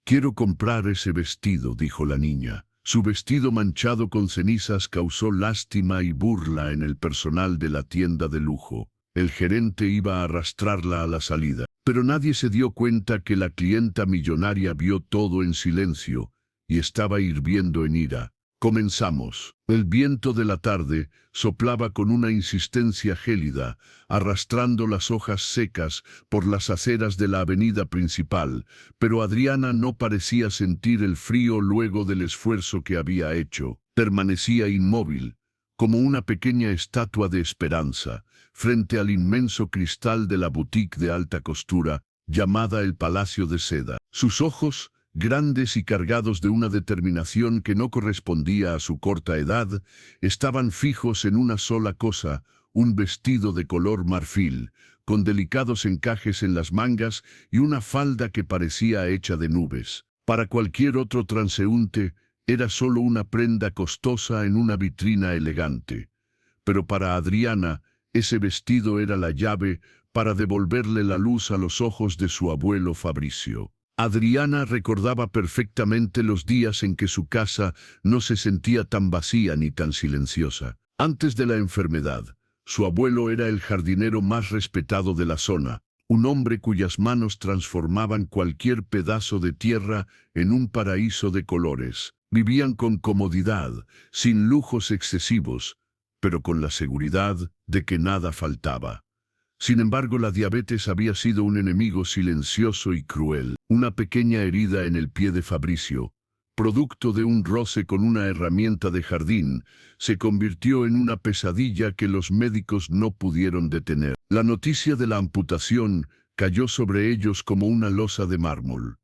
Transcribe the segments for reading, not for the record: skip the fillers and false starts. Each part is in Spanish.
Quiero comprar ese vestido, dijo la niña. Su vestido manchado con cenizas causó lástima y burla en el personal de la tienda de lujo. El gerente iba a arrastrarla a la salida, pero nadie se dio cuenta que la clienta millonaria vio todo en silencio y estaba hirviendo en ira. Comenzamos. El viento de la tarde soplaba con una insistencia gélida, arrastrando las hojas secas por las aceras de la avenida principal, pero Adriana no parecía sentir el frío luego del esfuerzo que había hecho. Permanecía inmóvil, como una pequeña estatua de esperanza, frente al inmenso cristal de la boutique de alta costura, llamada el Palacio de Seda. Sus ojos, grandes y cargados de una determinación que no correspondía a su corta edad, estaban fijos en una sola cosa, un vestido de color marfil, con delicados encajes en las mangas y una falda que parecía hecha de nubes. Para cualquier otro transeúnte, era solo una prenda costosa en una vitrina elegante. Pero para Adriana, ese vestido era la llave para devolverle la luz a los ojos de su abuelo Fabricio. Adriana recordaba perfectamente los días en que su casa no se sentía tan vacía ni tan silenciosa. Antes de la enfermedad, su abuelo era el jardinero más respetado de la zona, un hombre cuyas manos transformaban cualquier pedazo de tierra en un paraíso de colores. Vivían con comodidad, sin lujos excesivos, pero con la seguridad de que nada faltaba. Sin embargo, la diabetes había sido un enemigo silencioso y cruel. Una pequeña herida en el pie de Fabricio, producto de un roce con una herramienta de jardín, se convirtió en una pesadilla que los médicos no pudieron detener. La noticia de la amputación cayó sobre ellos como una losa de mármol.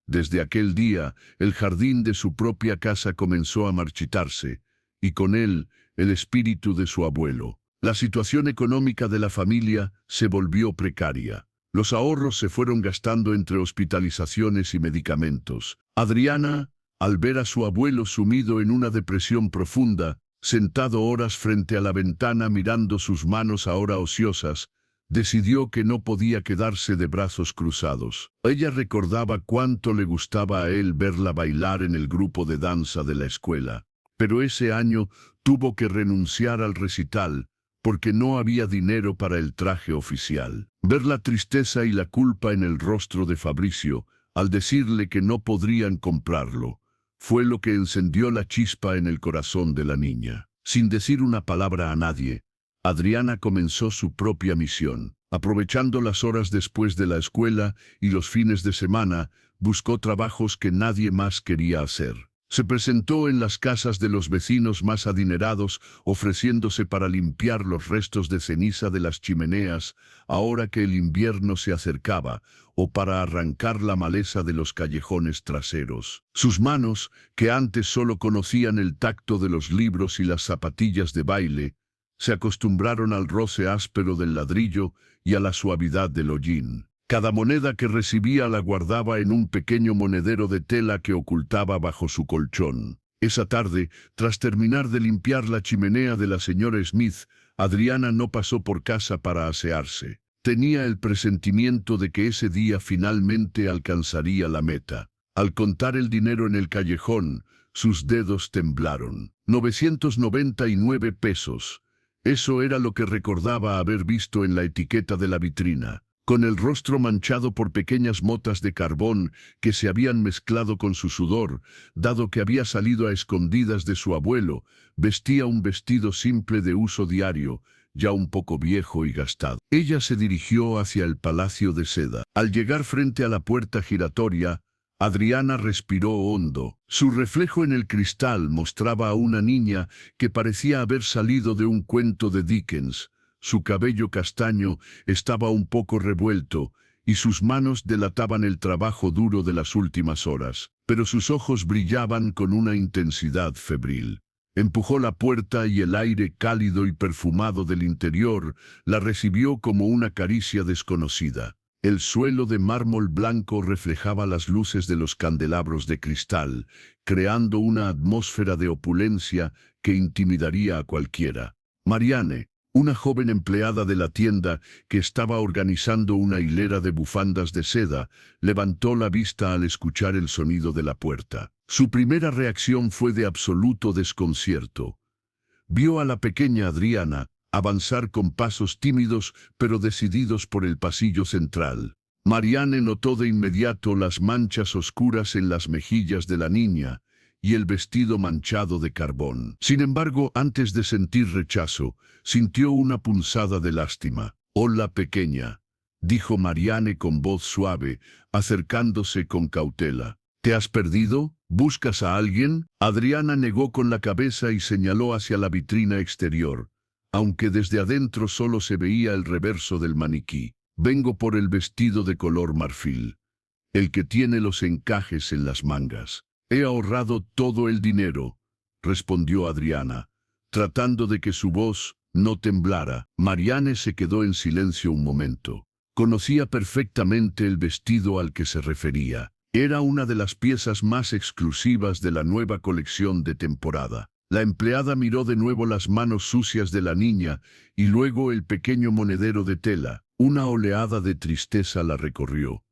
Desde aquel día, el jardín de su propia casa comenzó a marchitarse, y con él, el espíritu de su abuelo. La situación económica de la familia se volvió precaria. Los ahorros se fueron gastando entre hospitalizaciones y medicamentos. Adriana, al ver a su abuelo sumido en una depresión profunda, sentado horas frente a la ventana mirando sus manos ahora ociosas, decidió que no podía quedarse de brazos cruzados. Ella recordaba cuánto le gustaba a él verla bailar en el grupo de danza de la escuela. Pero ese año tuvo que renunciar al recital, porque no había dinero para el traje oficial. Ver la tristeza y la culpa en el rostro de Fabricio, al decirle que no podrían comprarlo, fue lo que encendió la chispa en el corazón de la niña. Sin decir una palabra a nadie, Adriana comenzó su propia misión. Aprovechando las horas después de la escuela y los fines de semana, buscó trabajos que nadie más quería hacer. Se presentó en las casas de los vecinos más adinerados, ofreciéndose para limpiar los restos de ceniza de las chimeneas, ahora que el invierno se acercaba, o para arrancar la maleza de los callejones traseros. Sus manos, que antes solo conocían el tacto de los libros y las zapatillas de baile, se acostumbraron al roce áspero del ladrillo y a la suavidad del hollín. Cada moneda que recibía la guardaba en un pequeño monedero de tela que ocultaba bajo su colchón. Esa tarde, tras terminar de limpiar la chimenea de la señora Smith, Adriana no pasó por casa para asearse. Tenía el presentimiento de que ese día finalmente alcanzaría la meta. Al contar el dinero en el callejón, sus dedos temblaron. 999 pesos. Eso era lo que recordaba haber visto en la etiqueta de la vitrina. Con el rostro manchado por pequeñas motas de carbón que se habían mezclado con su sudor, dado que había salido a escondidas de su abuelo, vestía un vestido simple de uso diario, ya un poco viejo y gastado. Ella se dirigió hacia el Palacio de Seda. Al llegar frente a la puerta giratoria, Adriana respiró hondo. Su reflejo en el cristal mostraba a una niña que parecía haber salido de un cuento de Dickens. Su cabello castaño estaba un poco revuelto y sus manos delataban el trabajo duro de las últimas horas, pero sus ojos brillaban con una intensidad febril. Empujó la puerta y el aire cálido y perfumado del interior la recibió como una caricia desconocida. El suelo de mármol blanco reflejaba las luces de los candelabros de cristal, creando una atmósfera de opulencia que intimidaría a cualquiera. Marianne, Una joven empleada de la tienda, que estaba organizando una hilera de bufandas de seda, levantó la vista al escuchar el sonido de la puerta. Su primera reacción fue de absoluto desconcierto. Vio a la pequeña Adriana avanzar con pasos tímidos pero decididos por el pasillo central. Marianne notó de inmediato las manchas oscuras en las mejillas de la niña y el vestido manchado de carbón. Sin embargo, antes de sentir rechazo, sintió una punzada de lástima. «Hola, pequeña», dijo Marianne con voz suave, acercándose con cautela. «¿Te has perdido? ¿Buscas a alguien?» Adriana negó con la cabeza y señaló hacia la vitrina exterior, aunque desde adentro solo se veía el reverso del maniquí. «Vengo por el vestido de color marfil, el que tiene los encajes en las mangas. He ahorrado todo el dinero», respondió Adriana, tratando de que su voz no temblara. Marianne se quedó en silencio un momento. Conocía perfectamente el vestido al que se refería. Era una de las piezas más exclusivas de la nueva colección de temporada. La empleada miró de nuevo las manos sucias de la niña y luego el pequeño monedero de tela. Una oleada de tristeza la recorrió.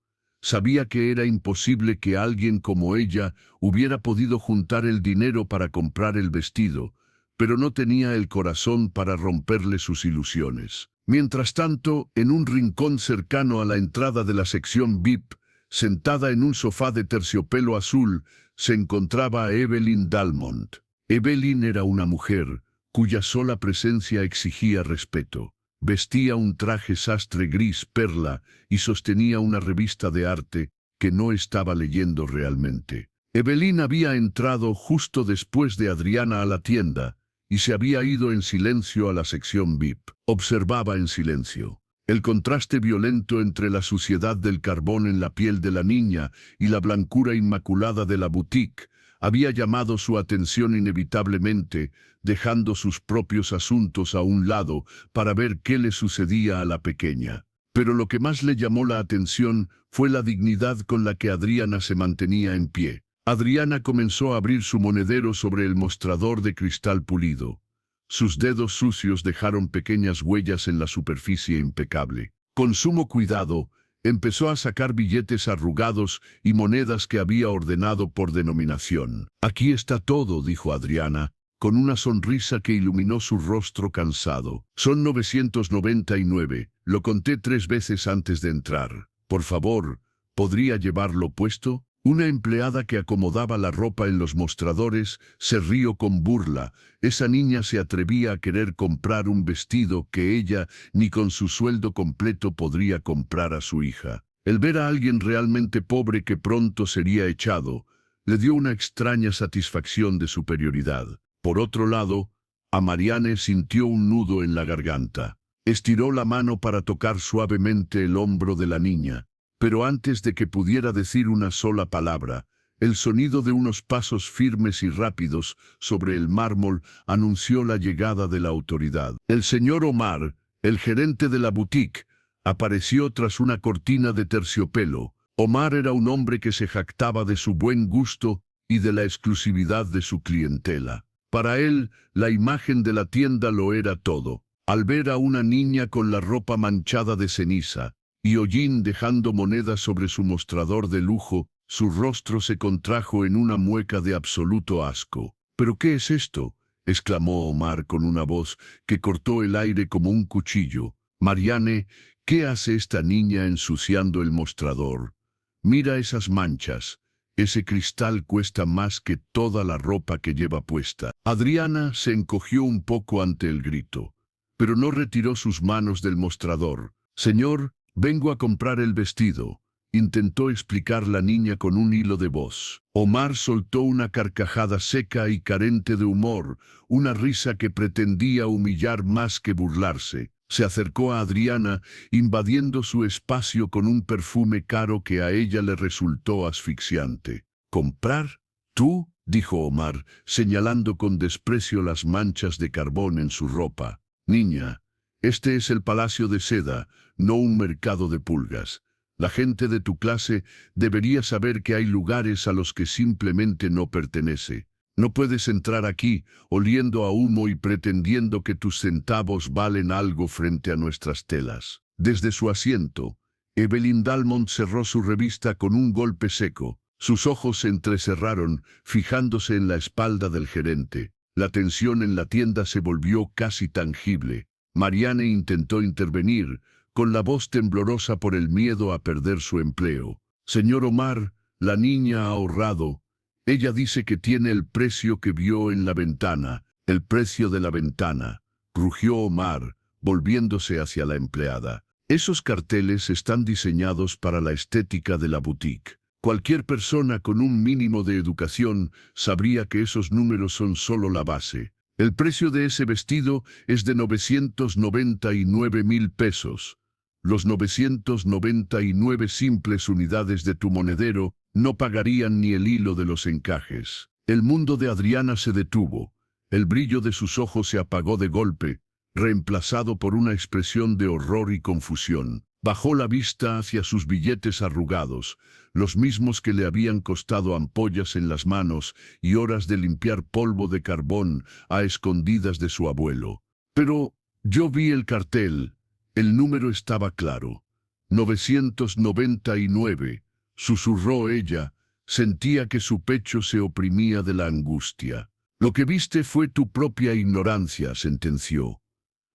Sabía que era imposible que alguien como ella hubiera podido juntar el dinero para comprar el vestido, pero no tenía el corazón para romperle sus ilusiones. Mientras tanto, en un rincón cercano a la entrada de la sección VIP, sentada en un sofá de terciopelo azul, se encontraba Evelyn Dalmont. Evelyn era una mujer cuya sola presencia exigía respeto. Vestía un traje sastre gris perla y sostenía una revista de arte que no estaba leyendo realmente. Evelyn había entrado justo después de Adriana a la tienda y se había ido en silencio a la sección VIP. Observaba en silencio. El contraste violento entre la suciedad del carbón en la piel de la niña y la blancura inmaculada de la boutique había llamado su atención inevitablemente, dejando sus propios asuntos a un lado para ver qué le sucedía a la pequeña. Pero lo que más le llamó la atención fue la dignidad con la que Adriana se mantenía en pie. Adriana comenzó a abrir su monedero sobre el mostrador de cristal pulido. Sus dedos sucios dejaron pequeñas huellas en la superficie impecable. Con sumo cuidado, empezó a sacar billetes arrugados y monedas que había ordenado por denominación. «Aquí está todo», dijo Adriana, con una sonrisa que iluminó su rostro cansado. «Son 999, lo conté 3 veces antes de entrar. Por favor, ¿podría llevarlo puesto?» Una empleada que acomodaba la ropa en los mostradores se rió con burla. Esa niña se atrevía a querer comprar un vestido que ella ni con su sueldo completo podría comprar a su hija. El ver a alguien realmente pobre que pronto sería echado, le dio una extraña satisfacción de superioridad. Por otro lado, a Marianne sintió un nudo en la garganta. Estiró la mano para tocar suavemente el hombro de la niña. Pero antes de que pudiera decir una sola palabra, el sonido de unos pasos firmes y rápidos sobre el mármol anunció la llegada de la autoridad. El señor Omar, el gerente de la boutique, apareció tras una cortina de terciopelo. Omar era un hombre que se jactaba de su buen gusto y de la exclusividad de su clientela. Para él, la imagen de la tienda lo era todo. Al ver a una niña con la ropa manchada de ceniza, y Hollín dejando monedas sobre su mostrador de lujo, su rostro se contrajo en una mueca de absoluto asco. «¿Pero qué es esto?», exclamó Omar con una voz que cortó el aire como un cuchillo. «Marianne, ¿qué hace esta niña ensuciando el mostrador? Mira esas manchas. Ese cristal cuesta más que toda la ropa que lleva puesta». Adriana se encogió un poco ante el grito, pero no retiró sus manos del mostrador. «Señor, vengo a comprar el vestido», intentó explicar la niña con un hilo de voz. Omar soltó una carcajada seca y carente de humor, una risa que pretendía humillar más que burlarse. Se acercó a Adriana, invadiendo su espacio con un perfume caro que a ella le resultó asfixiante. «¿Comprar? ¿Tú?», dijo Omar, señalando con desprecio las manchas de carbón en su ropa. «Niña, este es el Palacio de Seda, no un mercado de pulgas. La gente de tu clase debería saber que hay lugares a los que simplemente no pertenece. No puedes entrar aquí oliendo a humo y pretendiendo que tus centavos valen algo frente a nuestras telas. Desde su asiento, Evelyn Dalmont cerró su revista con un golpe seco. Sus ojos se entrecerraron, fijándose en la espalda del gerente. La tensión en la tienda se volvió casi tangible. Marianne intentó intervenir, con la voz temblorosa por el miedo a perder su empleo. Señor Omar, la niña ha ahorrado. Ella dice que tiene el precio que vio en la ventana. El precio de la ventana, rugió Omar, volviéndose hacia la empleada. Esos carteles están diseñados para la estética de la boutique. Cualquier persona con un mínimo de educación sabría que esos números son solo la base. El precio de ese vestido es de 999,000 pesos. Los 999 simples unidades de tu monedero no pagarían ni el hilo de los encajes. El mundo de Adriana se detuvo. El brillo de sus ojos se apagó de golpe, reemplazado por una expresión de horror y confusión. Bajó la vista hacia sus billetes arrugados, los mismos que le habían costado ampollas en las manos y horas de limpiar polvo de carbón a escondidas de su abuelo. Pero yo vi el cartel. El número estaba claro. 999, susurró ella. Sentía que su pecho se oprimía de la angustia. Lo que viste fue tu propia ignorancia, sentenció.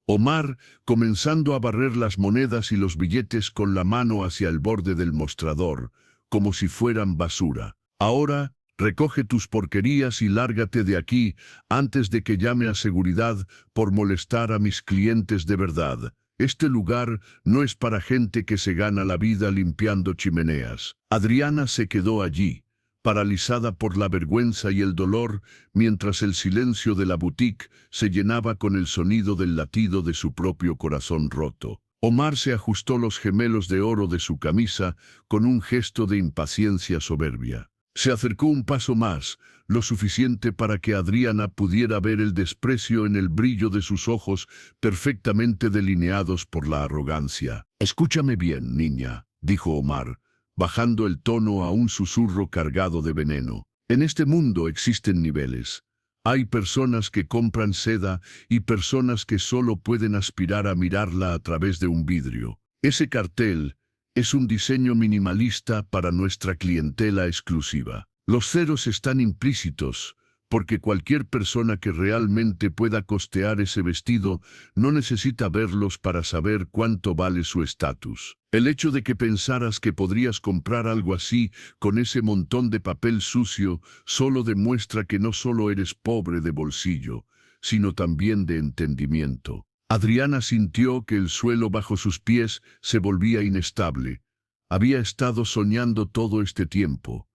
Omar, comenzando a barrer las monedas y los billetes con la mano hacia el borde del mostrador, como si fueran basura. Ahora, recoge tus porquerías y lárgate de aquí antes de que llame a seguridad por molestar a mis clientes de verdad. Este lugar no es para gente que se gana la vida limpiando chimeneas. Adriana se quedó allí, paralizada por la vergüenza y el dolor, mientras el silencio de la boutique se llenaba con el sonido del latido de su propio corazón roto. Omar se ajustó los gemelos de oro de su camisa con un gesto de impaciencia soberbia. Se acercó un paso más, lo suficiente para que Adriana pudiera ver el desprecio en el brillo de sus ojos perfectamente delineados por la arrogancia. «Escúchame bien, niña», dijo Omar, bajando el tono a un susurro cargado de veneno. En este mundo existen niveles. Hay personas que compran seda y personas que solo pueden aspirar a mirarla a través de un vidrio. Ese cartel es un diseño minimalista para nuestra clientela exclusiva. Los ceros están implícitos, porque cualquier persona que realmente pueda costear ese vestido no necesita verlos para saber cuánto vale su estatus. El hecho de que pensaras que podrías comprar algo así con ese montón de papel sucio solo demuestra que no solo eres pobre de bolsillo, sino también de entendimiento. Adriana sintió que el suelo bajo sus pies se volvía inestable. Había estado soñando todo este tiempo.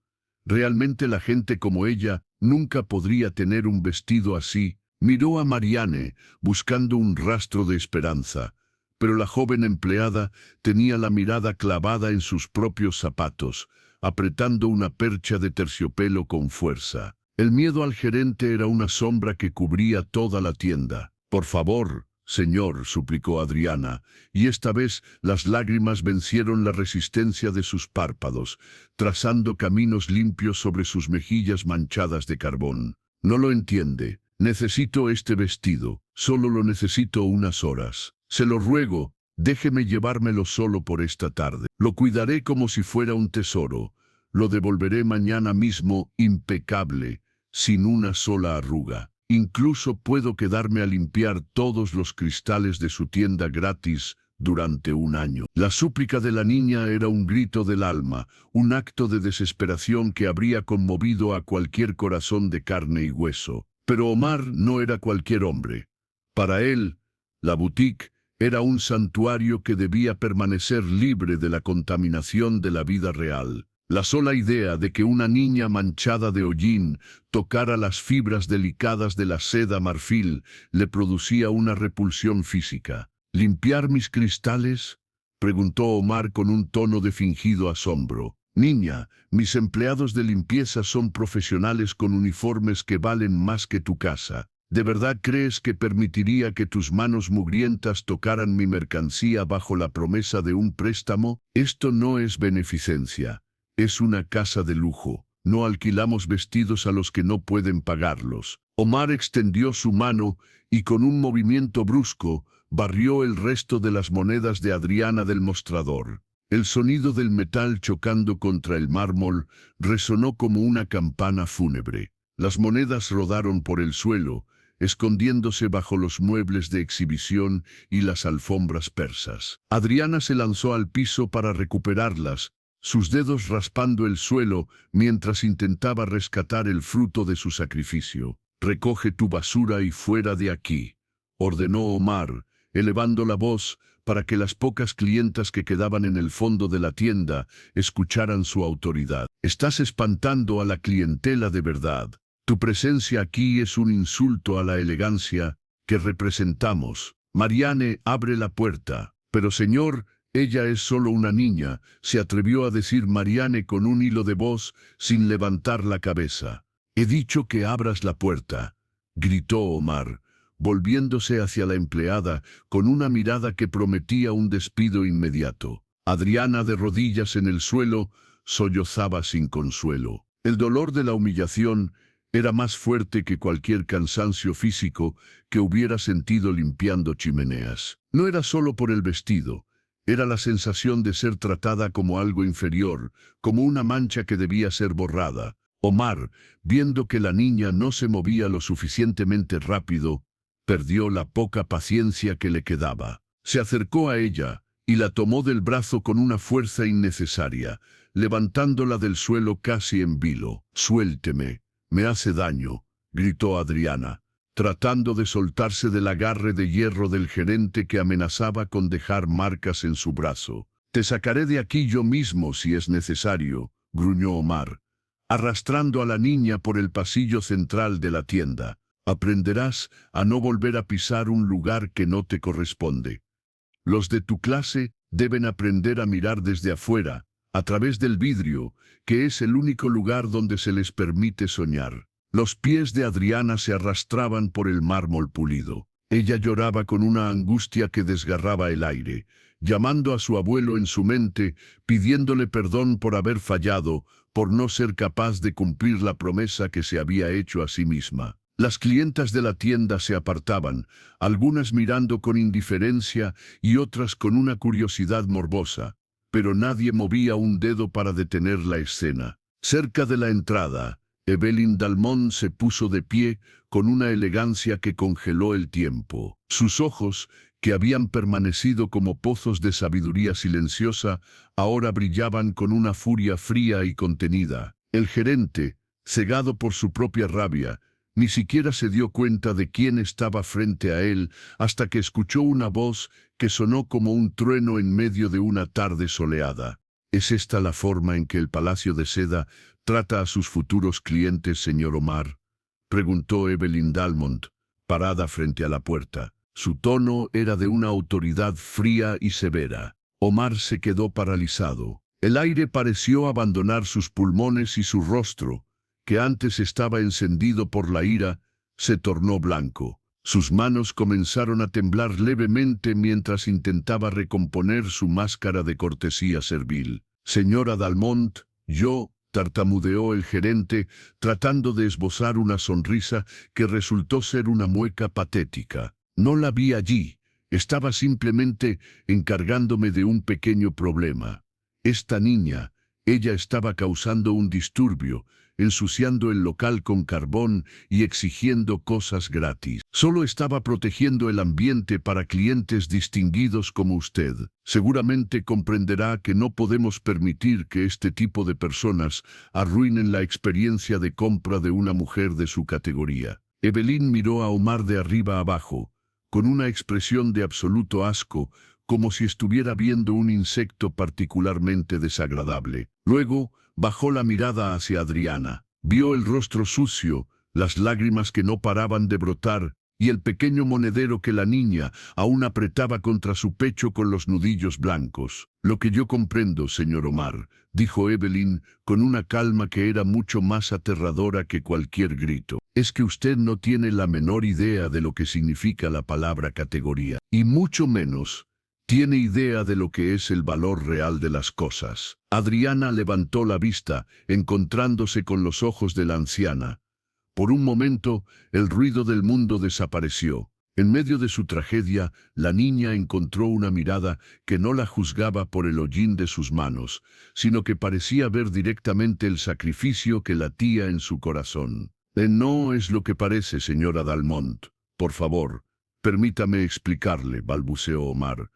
Realmente la gente como ella nunca podría tener un vestido así. Miró a Marianne, buscando un rastro de esperanza, pero la joven empleada tenía la mirada clavada en sus propios zapatos, apretando una percha de terciopelo con fuerza. El miedo al gerente era una sombra que cubría toda la tienda. «Por favor, señor», suplicó Adriana, y esta vez las lágrimas vencieron la resistencia de sus párpados, trazando caminos limpios sobre sus mejillas manchadas de carbón. «No lo entiende. Necesito este vestido. Solo lo necesito unas horas. Se lo ruego, déjeme llevármelo solo por esta tarde. Lo cuidaré como si fuera un tesoro. Lo devolveré mañana mismo impecable, sin una sola arruga. Incluso puedo quedarme a limpiar todos los cristales de su tienda gratis durante un año». La súplica de la niña era un grito del alma, un acto de desesperación que habría conmovido a cualquier corazón de carne y hueso. Pero Omar no era cualquier hombre. Para él, la boutique era un santuario que debía permanecer libre de la contaminación de la vida real. La sola idea de que una niña manchada de hollín tocara las fibras delicadas de la seda marfil le producía una repulsión física. «¿Limpiar mis cristales?», preguntó Omar con un tono de fingido asombro. «Niña, mis empleados de limpieza son profesionales con uniformes que valen más que tu casa. ¿De verdad crees que permitiría que tus manos mugrientas tocaran mi mercancía bajo la promesa de un préstamo? Esto no es beneficencia. Es una casa de lujo. no alquilamos vestidos a los que no pueden pagarlos. Omar extendió su mano y con un movimiento brusco barrió el resto de las monedas de Adriana del mostrador. El sonido del metal chocando contra el mármol resonó como una campana fúnebre. Las monedas rodaron por el suelo, escondiéndose bajo los muebles de exhibición y las alfombras persas. Adriana se lanzó al piso para recuperarlas, sus dedos raspando el suelo mientras intentaba rescatar el fruto de su sacrificio. «Recoge tu basura y fuera de aquí», ordenó Omar, elevando la voz para que las pocas clientas que quedaban en el fondo de la tienda escucharan su autoridad. «Estás espantando a la clientela de verdad. Tu presencia aquí es un insulto a la elegancia que representamos. Marianne, abre la puerta». «Pero señor, ella es solo una niña», se atrevió a decir Marianne con un hilo de voz sin levantar la cabeza. «He dicho que abras la puerta», gritó Omar, volviéndose hacia la empleada con una mirada que prometía un despido inmediato. Adriana, de rodillas en el suelo, sollozaba sin consuelo. El dolor de la humillación era más fuerte que cualquier cansancio físico que hubiera sentido limpiando chimeneas. No era solo por el vestido, era la sensación de ser tratada como algo inferior, como una mancha que debía ser borrada. Omar, viendo que la niña no se movía lo suficientemente rápido, perdió la poca paciencia que le quedaba. Se acercó a ella y la tomó del brazo con una fuerza innecesaria, levantándola del suelo casi en vilo. «Suélteme, me hace daño», gritó Adriana, tratando de soltarse del agarre de hierro del gerente que amenazaba con dejar marcas en su brazo. «Te sacaré de aquí yo mismo si es necesario», gruñó Omar, arrastrando a la niña por el pasillo central de la tienda. «Aprenderás a no volver a pisar un lugar que no te corresponde. Los de tu clase deben aprender a mirar desde afuera, a través del vidrio, que es el único lugar donde se les permite soñar». Los pies de Adriana se arrastraban por el mármol pulido. Ella lloraba con una angustia que desgarraba el aire, llamando a su abuelo en su mente, pidiéndole perdón por haber fallado, por no ser capaz de cumplir la promesa que se había hecho a sí misma. Las clientas de la tienda se apartaban, algunas mirando con indiferencia y otras con una curiosidad morbosa, pero nadie movía un dedo para detener la escena. Cerca de la entrada, Evelyn Dalmont se puso de pie con una elegancia que congeló el tiempo. Sus ojos, que habían permanecido como pozos de sabiduría silenciosa, ahora brillaban con una furia fría y contenida. El gerente, cegado por su propia rabia, ni siquiera se dio cuenta de quién estaba frente a él hasta que escuchó una voz que sonó como un trueno en medio de una tarde soleada. ¿Es esta la forma en que el Palacio de Seda trata a sus futuros clientes, señor Omar?, preguntó Evelyn Dalmont, parada frente a la puerta. Su tono era de una autoridad fría y severa. Omar se quedó paralizado. El aire pareció abandonar sus pulmones y su rostro, que antes estaba encendido por la ira, se tornó blanco. Sus manos comenzaron a temblar levemente mientras intentaba recomponer su máscara de cortesía servil. «Señora Dalmont, tartamudeó el gerente, tratando de esbozar una sonrisa que resultó ser una mueca patética. «No la vi allí, estaba simplemente encargándome de un pequeño problema. Esta niña, ella estaba causando un disturbio, ensuciando el local con carbón y exigiendo cosas gratis. Solo estaba protegiendo el ambiente para clientes distinguidos como usted. Seguramente comprenderá que no podemos permitir que este tipo de personas arruinen la experiencia de compra de una mujer de su categoría». Evelyn miró a Omar de arriba abajo, con una expresión de absoluto asco, como si estuviera viendo un insecto particularmente desagradable. Luego, bajó la mirada hacia Adriana. Vio el rostro sucio, las lágrimas que no paraban de brotar y el pequeño monedero que la niña aún apretaba contra su pecho con los nudillos blancos. «Lo que yo comprendo, señor Omar», dijo Evelyn con una calma que era mucho más aterradora que cualquier grito, «es que usted no tiene la menor idea de lo que significa la palabra categoría, y mucho menos Tiene idea de lo que es el valor real de las cosas. Adriana levantó la vista, encontrándose con los ojos de la anciana. Por un momento, el ruido del mundo desapareció. En medio de su tragedia, la niña encontró una mirada que no la juzgaba por el hollín de sus manos, sino que parecía ver directamente el sacrificio que latía en su corazón. No es lo que parece, señora Dalmont. Por favor, permítame explicarle, balbuceó Omar,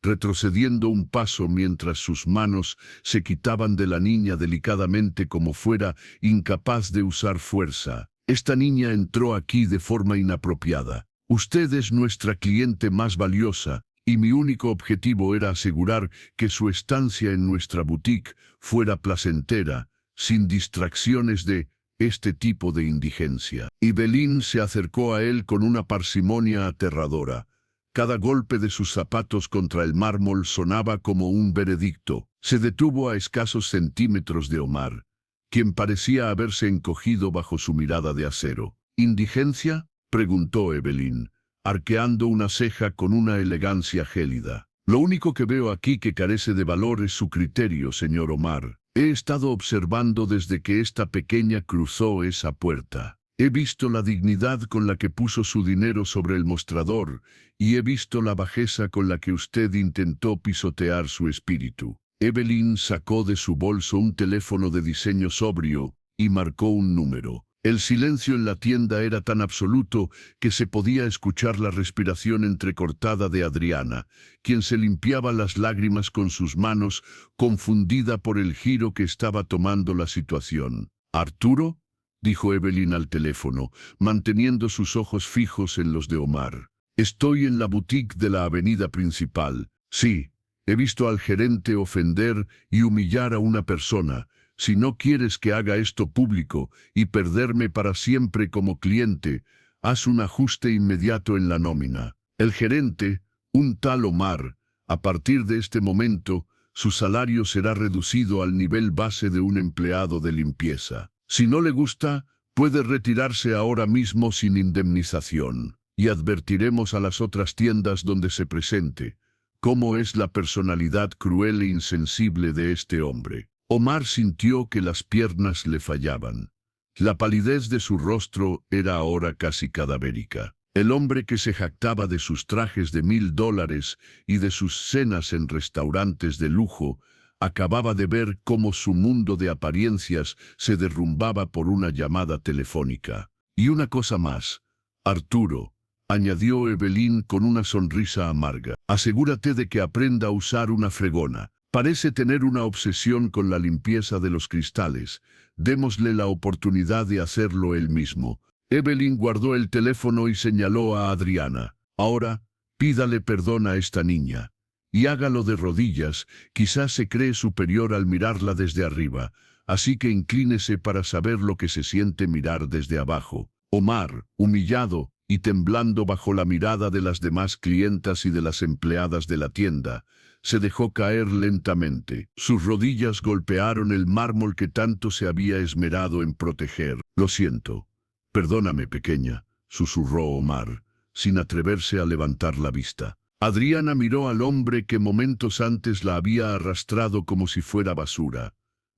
retrocediendo un paso mientras sus manos se quitaban de la niña delicadamente como fuera incapaz de usar fuerza. Esta niña entró aquí de forma inapropiada. Usted es nuestra cliente más valiosa, y mi único objetivo era asegurar que su estancia en nuestra boutique fuera placentera, sin distracciones de este tipo de indigencia. Evelyn se acercó a él con una parsimonia aterradora. Cada golpe de sus zapatos contra el mármol sonaba como un veredicto. Se detuvo a escasos centímetros de Omar, quien parecía haberse encogido bajo su mirada de acero. ¿Indigencia?, preguntó Evelyn, arqueando una ceja con una elegancia gélida. Lo único que veo aquí que carece de valor es su criterio, señor Omar. He estado observando desde que esta pequeña cruzó esa puerta. He visto la dignidad con la que puso su dinero sobre el mostrador y he visto la bajeza con la que usted intentó pisotear su espíritu. Evelyn sacó de su bolso un teléfono de diseño sobrio y marcó un número. El silencio en la tienda era tan absoluto que se podía escuchar la respiración entrecortada de Adriana, quien se limpiaba las lágrimas con sus manos, confundida por el giro que estaba tomando la situación. ¿Arturo?, dijo Evelyn al teléfono, manteniendo sus ojos fijos en los de Omar. Estoy en la boutique de la avenida principal. Sí, he visto al gerente ofender y humillar a una persona. Si no quieres que haga esto público y perderme para siempre como cliente, haz un ajuste inmediato en la nómina. El gerente, un tal Omar, a partir de este momento, su salario será reducido al nivel base de un empleado de limpieza. Si no le gusta, puede retirarse ahora mismo sin indemnización, y advertiremos a las otras tiendas donde se presente cómo es la personalidad cruel e insensible de este hombre. Omar sintió que las piernas le fallaban. La palidez de su rostro era ahora casi cadavérica. El hombre que se jactaba de sus trajes de $1000 y de sus cenas en restaurantes de lujo, acababa de ver cómo su mundo de apariencias se derrumbaba por una llamada telefónica. Y una cosa más, Arturo, añadió Evelyn con una sonrisa amarga. Asegúrate de que aprenda a usar una fregona. Parece tener una obsesión con la limpieza de los cristales. Démosle la oportunidad de hacerlo él mismo. Evelyn guardó el teléfono y señaló a Adriana. Ahora, pídale perdón a esta niña. Y hágalo de rodillas, quizás se cree superior al mirarla desde arriba, así que inclínese para saber lo que se siente mirar desde abajo. Omar, humillado y temblando bajo la mirada de las demás clientas y de las empleadas de la tienda, se dejó caer lentamente. Sus rodillas golpearon el mármol que tanto se había esmerado en proteger. Lo siento. Perdóname, pequeña, susurró Omar, sin atreverse a levantar la vista. Adriana miró al hombre que momentos antes la había arrastrado como si fuera basura.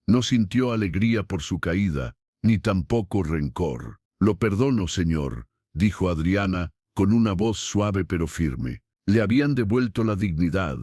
No sintió alegría por su caída, ni tampoco rencor. Lo perdono, señor, dijo Adriana, con una voz suave pero firme. Le habían devuelto la dignidad,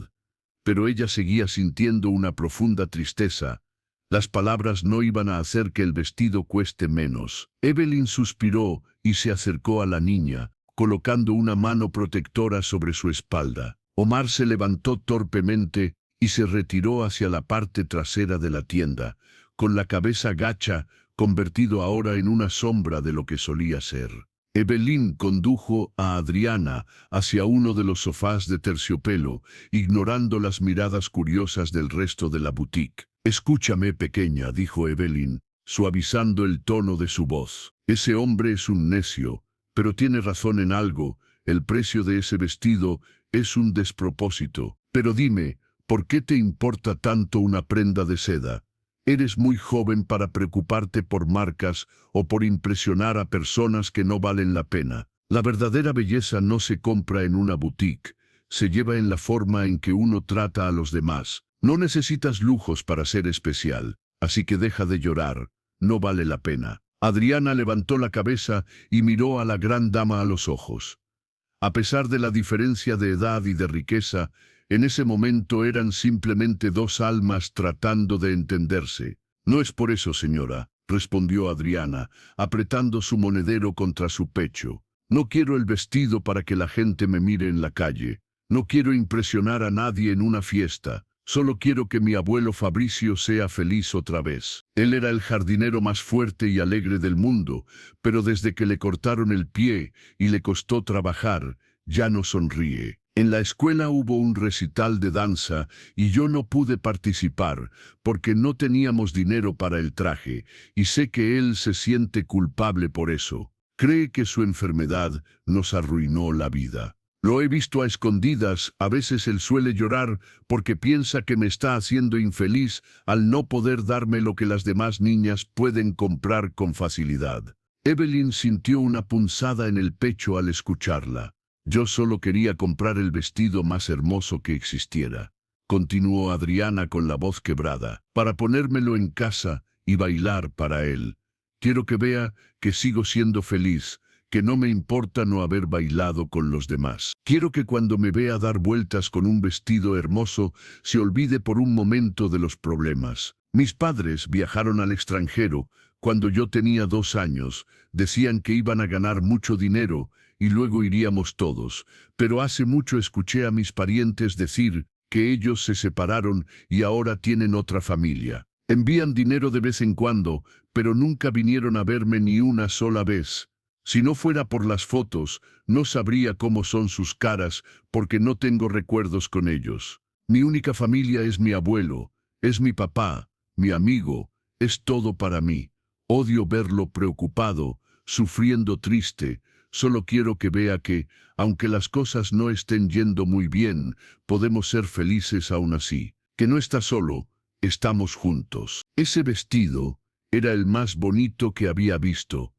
pero ella seguía sintiendo una profunda tristeza. Las palabras no iban a hacer que el vestido cueste menos. Evelyn suspiró y se acercó a la niña, colocando una mano protectora sobre su espalda. Omar se levantó torpemente y se retiró hacia la parte trasera de la tienda, con la cabeza gacha, convertido ahora en una sombra de lo que solía ser. Evelyn condujo a Adriana hacia uno de los sofás de terciopelo, ignorando las miradas curiosas del resto de la boutique. «Escúchame, pequeña», dijo Evelyn, suavizando el tono de su voz. «Ese hombre es un necio, pero tiene razón en algo. El precio de ese vestido es un despropósito. Pero dime, ¿por qué te importa tanto una prenda de seda? Eres muy joven para preocuparte por marcas o por impresionar a personas que no valen la pena. La verdadera belleza no se compra en una boutique, se lleva en la forma en que uno trata a los demás. No necesitas lujos para ser especial, así que deja de llorar, no vale la pena. Adriana levantó la cabeza y miró a la gran dama a los ojos. A pesar de la diferencia de edad y de riqueza, en ese momento eran simplemente dos almas tratando de entenderse. No es por eso, señora, respondió Adriana, apretando su monedero contra su pecho. No quiero el vestido para que la gente me mire en la calle. No quiero impresionar a nadie en una fiesta. Solo quiero que mi abuelo Fabricio sea feliz otra vez. Él era el jardinero más fuerte y alegre del mundo, pero desde que le cortaron el pie y le costó trabajar, ya no sonríe. En la escuela hubo un recital de danza y yo no pude participar porque no teníamos dinero para el traje, y sé que él se siente culpable por eso. Cree que su enfermedad nos arruinó la vida. Lo he visto a escondidas, a veces él suele llorar porque piensa que me está haciendo infeliz al no poder darme lo que las demás niñas pueden comprar con facilidad. Evelyn sintió una punzada en el pecho al escucharla. Yo solo quería comprar el vestido más hermoso que existiera, continuó Adriana con la voz quebrada, para ponérmelo en casa y bailar para él. Quiero que vea que sigo siendo feliz, que no me importa no haber bailado con los demás. Quiero que cuando me vea dar vueltas con un vestido hermoso, se olvide por un momento de los problemas. Mis padres viajaron al extranjero cuando yo tenía 2 años. Decían que iban a ganar mucho dinero y luego iríamos todos. Pero hace mucho escuché a mis parientes decir que ellos se separaron y ahora tienen otra familia. Envían dinero de vez en cuando, pero nunca vinieron a verme ni una sola vez. Si no fuera por las fotos, no sabría cómo son sus caras porque no tengo recuerdos con ellos. Mi única familia es mi abuelo, es mi papá, mi amigo, es todo para mí. Odio verlo preocupado, sufriendo triste. Solo quiero que vea que, aunque las cosas no estén yendo muy bien, podemos ser felices aún así. Que no está solo, estamos juntos. Ese vestido era el más bonito que había visto.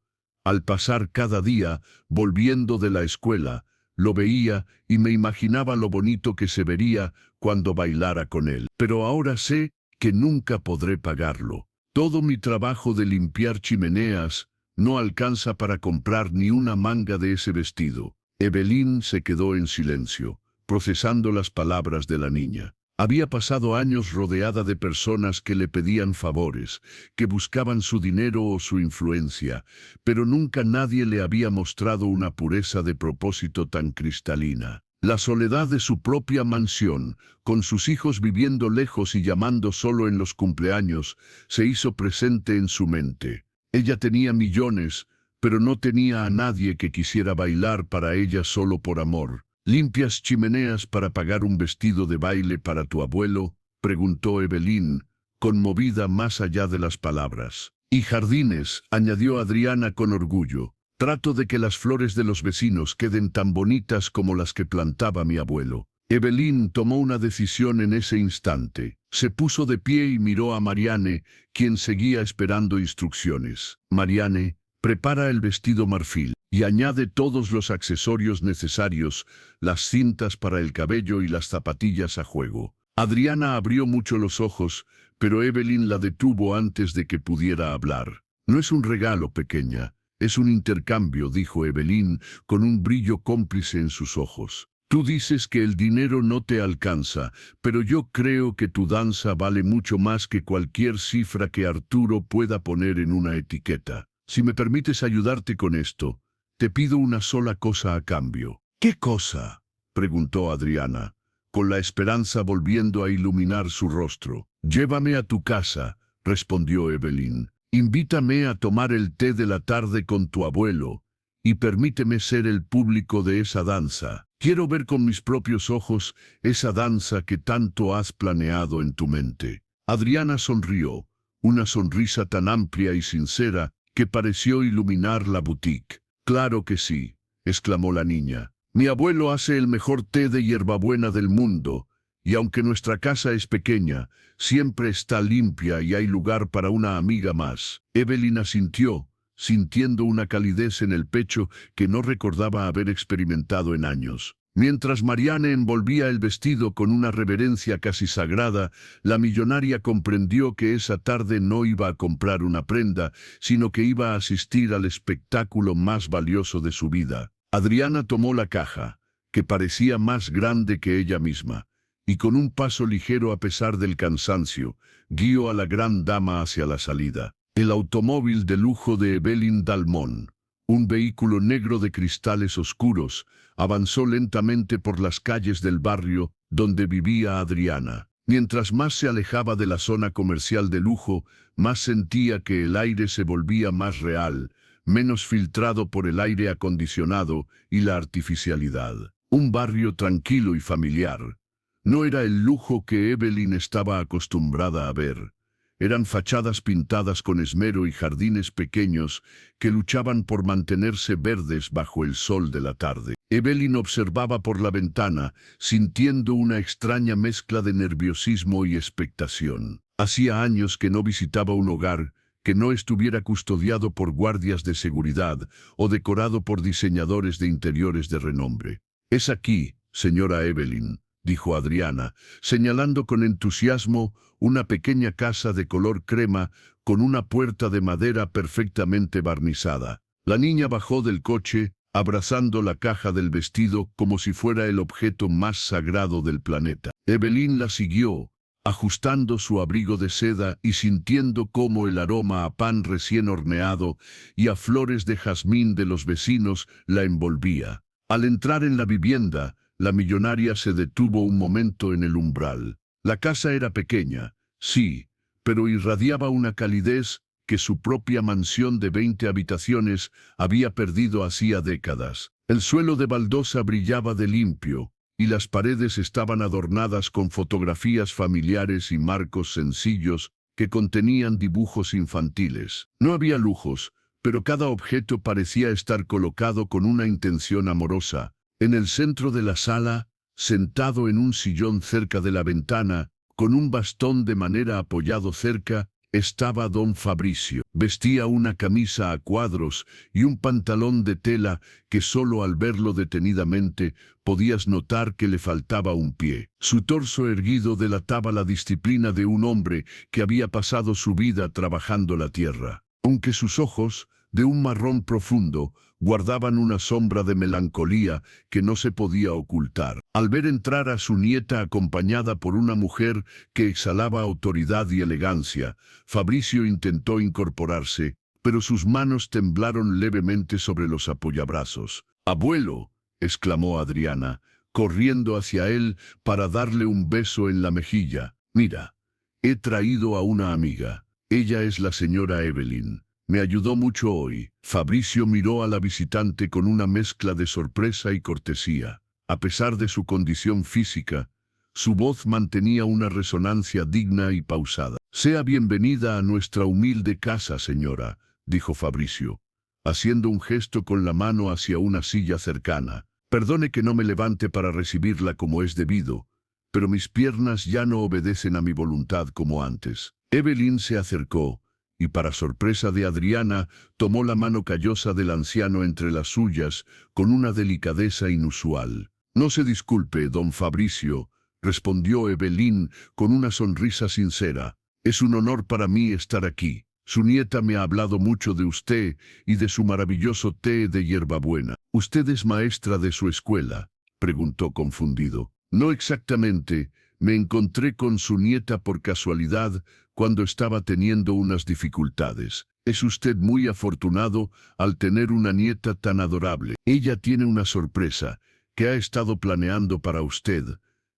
Al pasar cada día, volviendo de la escuela, lo veía y me imaginaba lo bonito que se vería cuando bailara con él. Pero ahora sé que nunca podré pagarlo. Todo mi trabajo de limpiar chimeneas no alcanza para comprar ni una manga de ese vestido. Evelyn se quedó en silencio, procesando las palabras de la niña. Había pasado años rodeada de personas que le pedían favores, que buscaban su dinero o su influencia, pero nunca nadie le había mostrado una pureza de propósito tan cristalina. La soledad de su propia mansión, con sus hijos viviendo lejos y llamando solo en los cumpleaños, se hizo presente en su mente. Ella tenía millones, pero no tenía a nadie que quisiera bailar para ella solo por amor. ¿Limpias chimeneas para pagar un vestido de baile para tu abuelo?, preguntó Evelyn, conmovida más allá de las palabras. Y jardines, añadió Adriana con orgullo. Trato de que las flores de los vecinos queden tan bonitas como las que plantaba mi abuelo. Evelyn tomó una decisión en ese instante. Se puso de pie y miró a Marianne, quien seguía esperando instrucciones. Marianne, prepara el vestido marfil y añade todos los accesorios necesarios, las cintas para el cabello y las zapatillas a juego. Adriana abrió mucho los ojos, pero Evelyn la detuvo antes de que pudiera hablar. No es un regalo, pequeña, es un intercambio, dijo Evelyn, con un brillo cómplice en sus ojos. Tú dices que el dinero no te alcanza, pero yo creo que tu danza vale mucho más que cualquier cifra que Arturo pueda poner en una etiqueta. Si me permites ayudarte con esto, te pido una sola cosa a cambio. ¿Qué cosa?, preguntó Adriana, con la esperanza volviendo a iluminar su rostro. Llévame a tu casa, respondió Evelyn. Invítame a tomar el té de la tarde con tu abuelo, y permíteme ser el público de esa danza. Quiero ver con mis propios ojos esa danza que tanto has planeado en tu mente. Adriana sonrió, una sonrisa tan amplia y sincera que pareció iluminar la boutique. «Claro que sí», exclamó la niña. «Mi abuelo hace el mejor té de hierbabuena del mundo, y aunque nuestra casa es pequeña, siempre está limpia y hay lugar para una amiga más». Evelyn asintió, sintiendo una calidez en el pecho que no recordaba haber experimentado en años. Mientras Marianne envolvía el vestido con una reverencia casi sagrada, la millonaria comprendió que esa tarde no iba a comprar una prenda, sino que iba a asistir al espectáculo más valioso de su vida. Adriana tomó la caja, que parecía más grande que ella misma, y con un paso ligero a pesar del cansancio, guió a la gran dama hacia la salida. El automóvil de lujo de Evelyn Dalmont, un vehículo negro de cristales oscuros, avanzó lentamente por las calles del barrio donde vivía Adriana. Mientras más se alejaba de la zona comercial de lujo, más sentía que el aire se volvía más real, menos filtrado por el aire acondicionado y la artificialidad. Un barrio tranquilo y familiar. No era el lujo que Evelyn estaba acostumbrada a ver. Eran fachadas pintadas con esmero y jardines pequeños que luchaban por mantenerse verdes bajo el sol de la tarde. Evelyn observaba por la ventana, sintiendo una extraña mezcla de nerviosismo y expectación. Hacía años que no visitaba un hogar que no estuviera custodiado por guardias de seguridad o decorado por diseñadores de interiores de renombre. «Es aquí, señora Evelyn», dijo Adriana, señalando con entusiasmo una pequeña casa de color crema con una puerta de madera perfectamente barnizada. La niña bajó del coche, abrazando la caja del vestido como si fuera el objeto más sagrado del planeta. Evelyn la siguió, ajustando su abrigo de seda y sintiendo cómo el aroma a pan recién horneado y a flores de jazmín de los vecinos la envolvía. Al entrar en la vivienda, la millonaria se detuvo un momento en el umbral. La casa era pequeña, sí, pero irradiaba una calidez que su propia mansión de 20 habitaciones había perdido hacía décadas. El suelo de baldosa brillaba de limpio, y las paredes estaban adornadas con fotografías familiares y marcos sencillos que contenían dibujos infantiles. No había lujos, pero cada objeto parecía estar colocado con una intención amorosa. En el centro de la sala, sentado en un sillón cerca de la ventana, con un bastón de madera apoyado cerca, estaba don Fabricio. Vestía una camisa a cuadros y un pantalón de tela que solo al verlo detenidamente podías notar que le faltaba un pie. Su torso erguido delataba la disciplina de un hombre que había pasado su vida trabajando la tierra. Aunque sus ojos, de un marrón profundo, guardaban una sombra de melancolía que no se podía ocultar. Al ver entrar a su nieta acompañada por una mujer que exhalaba autoridad y elegancia, Fabricio intentó incorporarse, pero sus manos temblaron levemente sobre los apoyabrazos. «¡Abuelo!», exclamó Adriana, corriendo hacia él para darle un beso en la mejilla. «Mira, he traído a una amiga. Ella es la señora Evelyn. Me ayudó mucho hoy». Fabricio miró a la visitante con una mezcla de sorpresa y cortesía. A pesar de su condición física, su voz mantenía una resonancia digna y pausada. «Sea bienvenida a nuestra humilde casa, señora», dijo Fabricio, haciendo un gesto con la mano hacia una silla cercana. «Perdone que no me levante para recibirla como es debido, pero mis piernas ya no obedecen a mi voluntad como antes». Evelyn se acercó, y para sorpresa de Adriana, tomó la mano callosa del anciano entre las suyas, con una delicadeza inusual. «No se disculpe, don Fabricio», respondió Evelyn con una sonrisa sincera. «Es un honor para mí estar aquí. Su nieta me ha hablado mucho de usted y de su maravilloso té de hierbabuena». «¿Usted es maestra de su escuela?», preguntó confundido. «No exactamente. Me encontré con su nieta por casualidad cuando estaba teniendo unas dificultades. Es usted muy afortunado al tener una nieta tan adorable. Ella tiene una sorpresa que ha estado planeando para usted.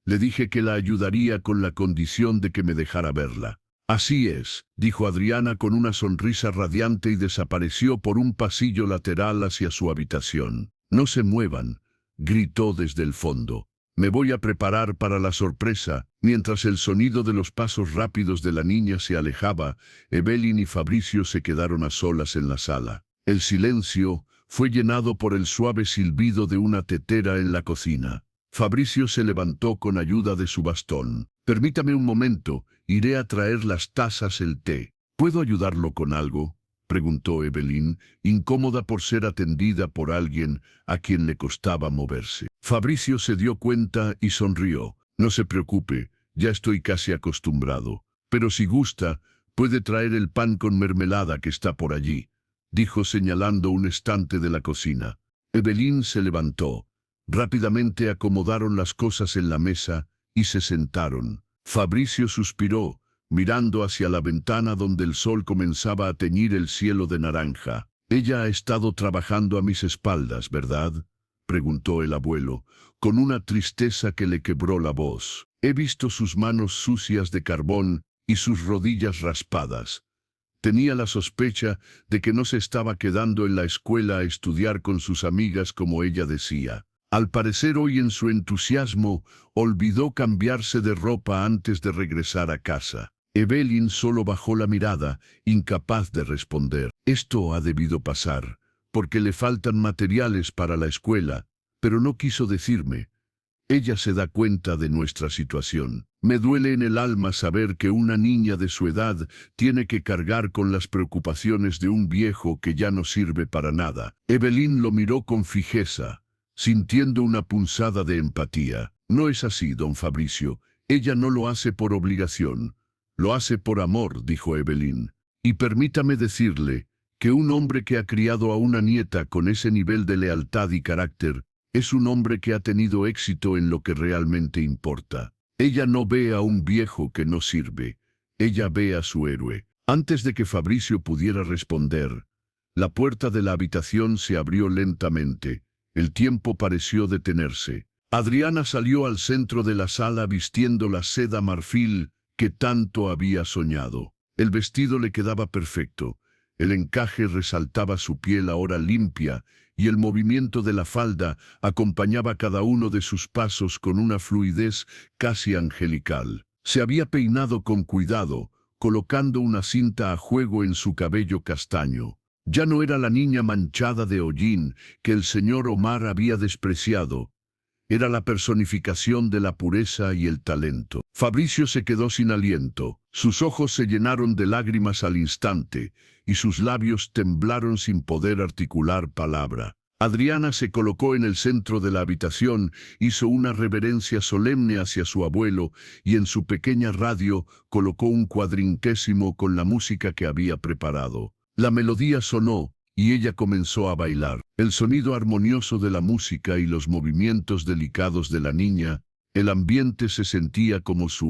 Le dije que la ayudaría con la condición de que me dejara verla». «Así es», dijo Adriana con una sonrisa radiante y desapareció por un pasillo lateral hacia su habitación. «No se muevan», gritó desde el fondo. «Me voy a preparar para la sorpresa». Mientras el sonido de los pasos rápidos de la niña se alejaba, Evelyn y Fabricio se quedaron a solas en la sala. El silencio fue llenado por el suave silbido de una tetera en la cocina. Fabricio se levantó con ayuda de su bastón. «Permítame un momento, iré a traer las tazas, el té». «¿Puedo ayudarlo con algo?», preguntó Evelyn, incómoda por ser atendida por alguien a quien le costaba moverse. Fabricio se dio cuenta y sonrió. No se preocupe, ya estoy casi acostumbrado. Pero si gusta, puede traer el pan con mermelada que está por allí, dijo señalando un estante de la cocina. Evelyn se levantó. Rápidamente acomodaron las cosas en la mesa y se sentaron. Fabricio suspiró, mirando hacia la ventana donde el sol comenzaba a teñir el cielo de naranja. «Ella ha estado trabajando a mis espaldas, ¿verdad?», preguntó el abuelo, con una tristeza que le quebró la voz. «He visto sus manos sucias de carbón y sus rodillas raspadas». Tenía la sospecha de que no se estaba quedando en la escuela a estudiar con sus amigas como ella decía. Al parecer hoy en su entusiasmo olvidó cambiarse de ropa antes de regresar a casa. Evelyn solo bajó la mirada, incapaz de responder. Esto ha debido pasar, porque le faltan materiales para la escuela, pero no quiso decirme. Ella se da cuenta de nuestra situación. Me duele en el alma saber que una niña de su edad tiene que cargar con las preocupaciones de un viejo que ya no sirve para nada. Evelyn lo miró con fijeza, sintiendo una punzada de empatía. No es así, don Fabricio. Ella no lo hace por obligación. Lo hace por amor, dijo Evelyn. Y permítame decirle que un hombre que ha criado a una nieta con ese nivel de lealtad y carácter es un hombre que ha tenido éxito en lo que realmente importa. Ella no ve a un viejo que no sirve. Ella ve a su héroe. Antes de que Fabricio pudiera responder, la puerta de la habitación se abrió lentamente. El tiempo pareció detenerse. Adriana salió al centro de la sala vistiendo la seda marfil que tanto había soñado. El vestido le quedaba perfecto. El encaje resaltaba su piel ahora limpia y el movimiento de la falda acompañaba cada uno de sus pasos con una fluidez casi angelical. Se había peinado con cuidado, colocando una cinta a juego en su cabello castaño. Ya no era la niña manchada de hollín que el señor Omar había despreciado. Era la personificación de la pureza y el talento. Fabricio se quedó sin aliento. Sus ojos se llenaron de lágrimas al instante y sus labios temblaron sin poder articular palabra. Adriana se colocó en el centro de la habitación, hizo una reverencia solemne hacia su abuelo y en su pequeña radio colocó un cuadrinquésimo con la música que había preparado. La melodía sonó y ella comenzó a bailar. El sonido armonioso de la música y los movimientos delicados de la niña, el ambiente se sentía como si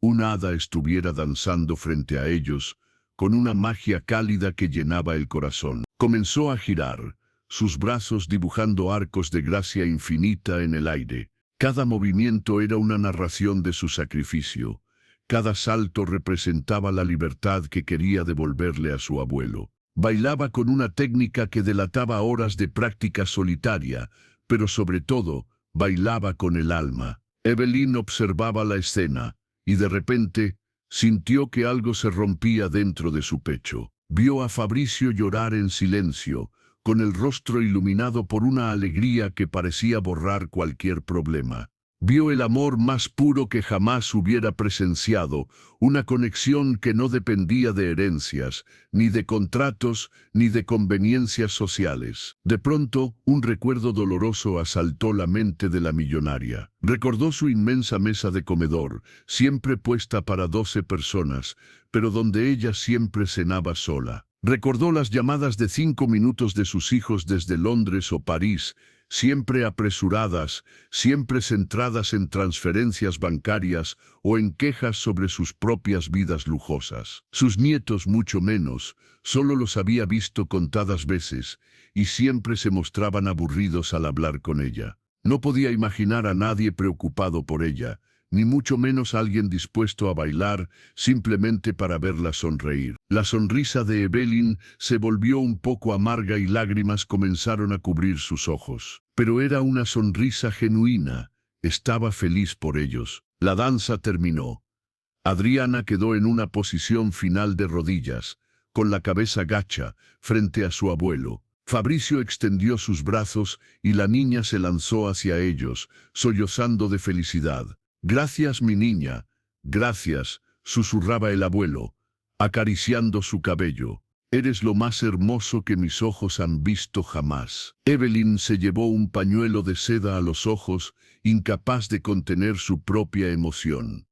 una hada estuviera danzando frente a ellos, con una magia cálida que llenaba el corazón. Comenzó a girar, sus brazos dibujando arcos de gracia infinita en el aire. Cada movimiento era una narración de su sacrificio. Cada salto representaba la libertad que quería devolverle a su abuelo. Bailaba con una técnica que delataba horas de práctica solitaria, pero sobre todo, bailaba con el alma. Evelyn observaba la escena, y de repente, sintió que algo se rompía dentro de su pecho. Vio a Fabricio llorar en silencio, con el rostro iluminado por una alegría que parecía borrar cualquier problema. Vio el amor más puro que jamás hubiera presenciado, una conexión que no dependía de herencias, ni de contratos, ni de conveniencias sociales. De pronto, un recuerdo doloroso asaltó la mente de la millonaria. Recordó su inmensa mesa de comedor, siempre puesta para 12 personas, pero donde ella siempre cenaba sola. Recordó las llamadas de 5 minutos de sus hijos desde Londres o París, siempre apresuradas, siempre centradas en transferencias bancarias o en quejas sobre sus propias vidas lujosas. Sus nietos mucho menos, solo los había visto contadas veces, y siempre se mostraban aburridos al hablar con ella. No podía imaginar a nadie preocupado por ella, ni mucho menos alguien dispuesto a bailar simplemente para verla sonreír. La sonrisa de Evelyn se volvió un poco amarga y lágrimas comenzaron a cubrir sus ojos. Pero era una sonrisa genuina. Estaba feliz por ellos. La danza terminó. Adriana quedó en una posición final de rodillas, con la cabeza gacha, frente a su abuelo. Fabricio extendió sus brazos y la niña se lanzó hacia ellos, sollozando de felicidad. «Gracias, mi niña, gracias», susurraba el abuelo, acariciando su cabello. Eres lo más hermoso que mis ojos han visto jamás. Evelyn se llevó un pañuelo de seda a los ojos, incapaz de contener su propia emoción.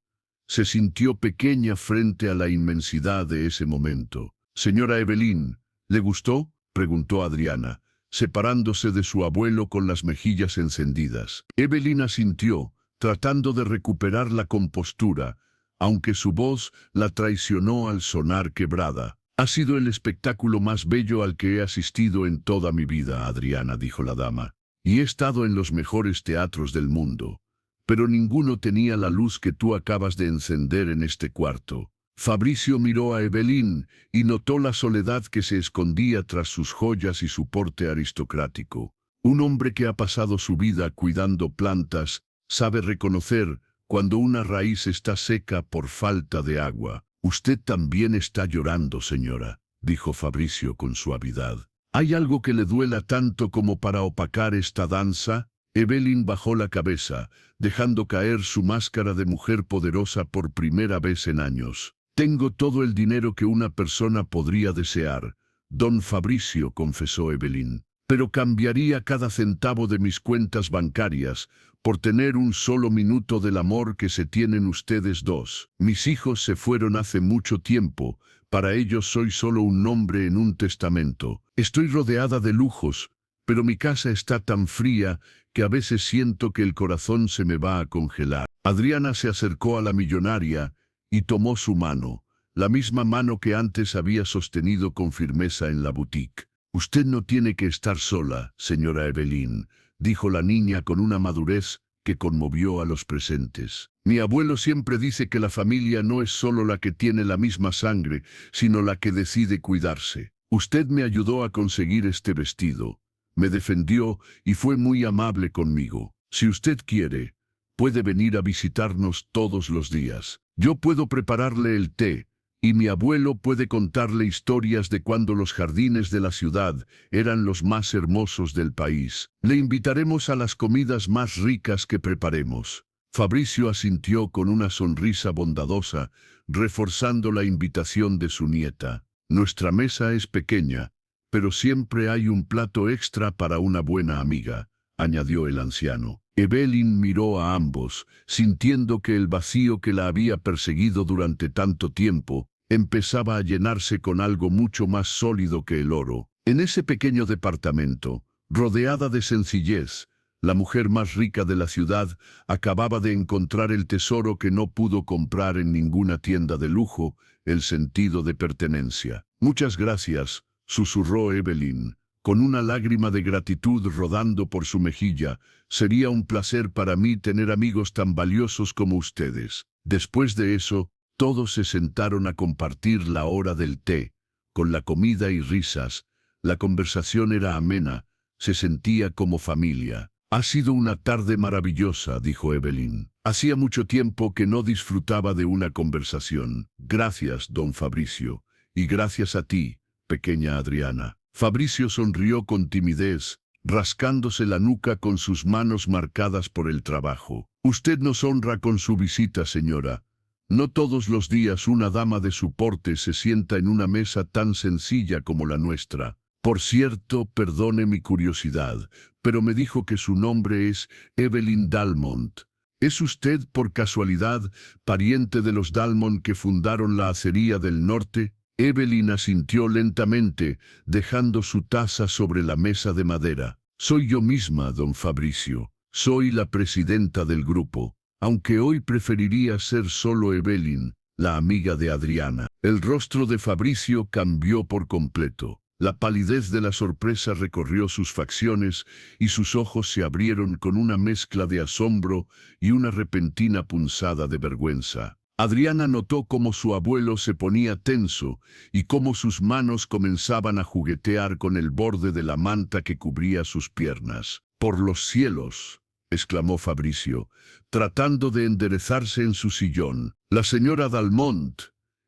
Se sintió pequeña frente a la inmensidad de ese momento. «Señora Evelyn, ¿le gustó?», preguntó Adriana, separándose de su abuelo con las mejillas encendidas. Evelyn asintió, tratando de recuperar la compostura, aunque su voz la traicionó al sonar quebrada. «Ha sido el espectáculo más bello al que he asistido en toda mi vida, Adriana», dijo la dama. «Y he estado en los mejores teatros del mundo, pero ninguno tenía la luz que tú acabas de encender en este cuarto». Fabricio miró a Evelyn y notó la soledad que se escondía tras sus joyas y su porte aristocrático. Un hombre que ha pasado su vida cuidando plantas sabe reconocer cuando una raíz está seca por falta de agua. «Usted también está llorando, señora», dijo Fabricio con suavidad. «¿Hay algo que le duela tanto como para opacar esta danza?» Evelyn bajó la cabeza, dejando caer su máscara de mujer poderosa por primera vez en años. «Tengo todo el dinero que una persona podría desear», don Fabricio, confesó Evelyn. «Pero cambiaría cada centavo de mis cuentas bancarias por tener un solo minuto del amor que se tienen ustedes dos. Mis hijos se fueron hace mucho tiempo, para ellos soy solo un nombre en un testamento. Estoy rodeada de lujos, pero mi casa está tan fría que a veces siento que el corazón se me va a congelar». Adriana se acercó a la millonaria y tomó su mano, la misma mano que antes había sostenido con firmeza en la boutique. «Usted no tiene que estar sola, señora Evelyn», dijo la niña con una madurez que conmovió a los presentes. «Mi abuelo siempre dice que la familia no es solo la que tiene la misma sangre, sino la que decide cuidarse. Usted me ayudó a conseguir este vestido, me defendió y fue muy amable conmigo. Si usted quiere, puede venir a visitarnos todos los días. Yo puedo prepararle el té, y mi abuelo puede contarle historias de cuando los jardines de la ciudad eran los más hermosos del país. Le invitaremos a las comidas más ricas que preparemos». Fabricio asintió con una sonrisa bondadosa, reforzando la invitación de su nieta. «Nuestra mesa es pequeña, pero siempre hay un plato extra para una buena amiga», añadió el anciano. Evelyn miró a ambos, sintiendo que el vacío que la había perseguido durante tanto tiempo empezaba a llenarse con algo mucho más sólido que el oro. En ese pequeño departamento, rodeada de sencillez, la mujer más rica de la ciudad acababa de encontrar el tesoro que no pudo comprar en ninguna tienda de lujo: el sentido de pertenencia. «Muchas gracias», susurró Evelyn, con una lágrima de gratitud rodando por su mejilla. «Sería un placer para mí tener amigos tan valiosos como ustedes». Después de eso, todos se sentaron a compartir la hora del té. Con la comida y risas, la conversación era amena, se sentía como familia. «Ha sido una tarde maravillosa», dijo Evelyn. «Hacía mucho tiempo que no disfrutaba de una conversación». «Gracias, don Fabricio, y gracias a ti, pequeña Adriana». Fabricio sonrió con timidez, rascándose la nuca con sus manos marcadas por el trabajo. «Usted nos honra con su visita, señora. No todos los días una dama de su porte se sienta en una mesa tan sencilla como la nuestra. Por cierto, perdone mi curiosidad, pero me dijo que su nombre es Evelyn Dalmont. ¿Es usted, por casualidad, pariente de los Dalmont que fundaron la acería del norte?» Evelyn asintió lentamente, dejando su taza sobre la mesa de madera. «Soy yo misma, don Fabricio. Soy la presidenta del grupo, aunque hoy preferiría ser solo Evelyn, la amiga de Adriana». El rostro de Fabricio cambió por completo. La palidez de la sorpresa recorrió sus facciones y sus ojos se abrieron con una mezcla de asombro y una repentina punzada de vergüenza. Adriana notó cómo su abuelo se ponía tenso y cómo sus manos comenzaban a juguetear con el borde de la manta que cubría sus piernas. «Por los cielos», exclamó Fabricio, tratando de enderezarse en su sillón. «La señora Dalmont.